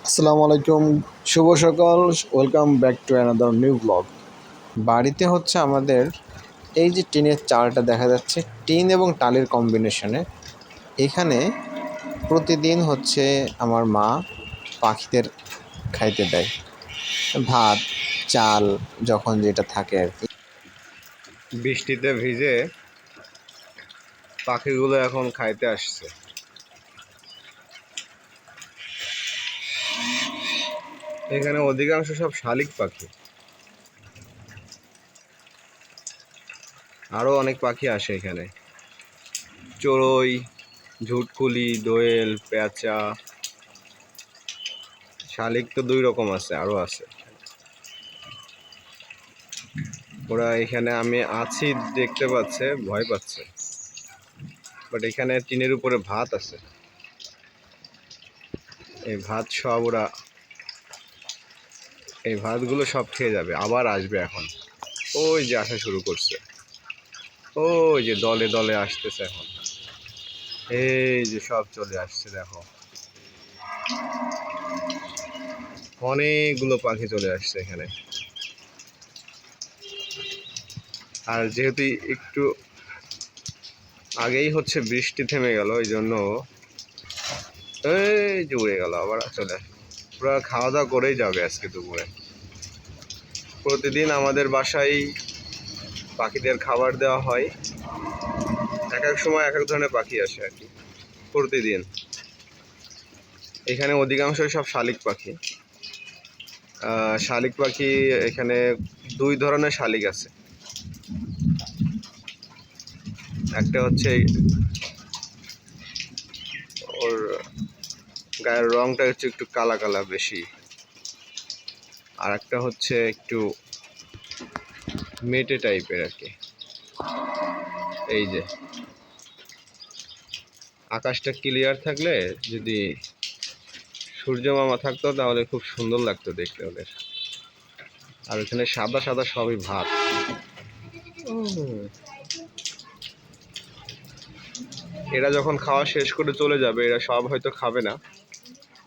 আসসালামু আলাইকুম, শুভ সকাল। Welcome back to another new blog. বাড়িতে হচ্ছে আমাদের এই যে টিনের চালটা দেখা যাচ্ছে, টিন এবং টালির কম্বিনেশনে এখানে প্রতিদিন হচ্ছে আমার মা পাখিদের খাইতে দেয় ভাত, চাল, যখন যেটা থাকে আর কি। বৃষ্টিতে ভিজে পাখিগুলো এখন খাইতে আসছে। এখানে অধিকাংশ সব শালিক পাখি, আরও অনেক পাখি আসে এখানে। চড়ুই, ঝুটকুলি, দোয়েল, পেঁচা, শালিক তো দুই রকম আছে, আরও আছে। ওরা এখানে আমি আছি দেখতে পাচ্ছে, ভয় পাচ্ছে। বাট এখানে টিনের উপরে ভাত আছে, এই ভাত সব ওরা, এই ভাতগুলো সব খেয়ে যাবে, আবার আসবে এখন। ওই যে আসা শুরু করছে, ওই যে দলে দলে আসতেছে এখন। এই যে সব চলে আসছে, দেখো অনেকগুলো পাখি চলে আসছে এখানে। আর যেহেতু একটু আগেই হচ্ছে বৃষ্টি থেমে গেল, এই জন্য এই যে উড়ে গেল, আবার চলে আসে। ওরা খাওয়া দাওয়া করেই যাবে আজকে দুপুরে। প্রতিদিন আমাদের বাসায় পাখিদের খাবার দেওয়া হয়, এক এক সময় এক এক ধরনের পাখি আসে আর কি প্রতিদিন। এখানে অধিকাংশই সব শালিক পাখি। শালিক পাখি এখানে দুই ধরনের শালিক আছে। একটা হচ্ছে ওর গায়ের রংটা হচ্ছে একটু কালা কালা বেশি, আর একটা হচ্ছে একটু মেটে টাইপের আর কি। এই যে আকাশটা ক্লিয়ার থাকলে, যদি সূর্য মামা থাকতো তাহলে খুব সুন্দর লাগতো দেখতে ওদের। আর এখানে সাদা সাদা সবই ভাত। এরা যখন খাওয়া শেষ করে চলে যাবে, এরা সব হয়তো খাবে না,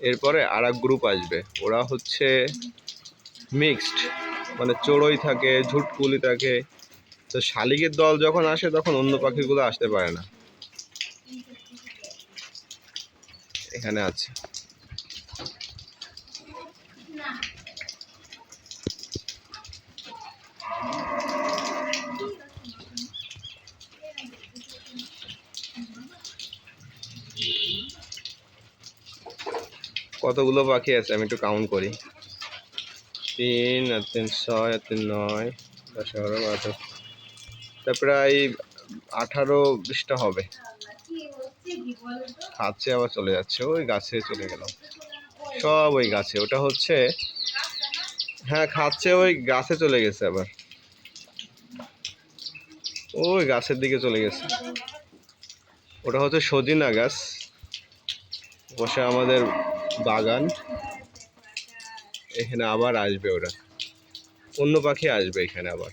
এরপরে আর এক গ্রুপ আসবে। ওরা হচ্ছে মিক্সড, মানে চড়ুই থাকে, ঝুটকুলি থাকে। তো শালিকের দল যখন আসে তখন অন্য পাখিগুলো আসতে পারে না। এখানে আছে কতগুলো পাখি আছে, আমি একটু কাউন্ট করি। 3 আর 3 6 আর 3 9 10 11 12, তা প্রায় 18-20টা হবে। খাচ্ছে আবার চলে যাচ্ছে, ওই গাছে চলে গেল সব, ওই গাছে। ওটা হচ্ছে, হ্যাঁ খাচ্ছে, ওই গাছে চলে গেছে আবার, ওই গাছের দিকে চলে গেছে। ওটা হচ্ছে সজিনা গাছ, বসে আমাদের বাগান। এখানে আবার আসবে ওরা, অন্য পাখি আসবে এখানে আবার।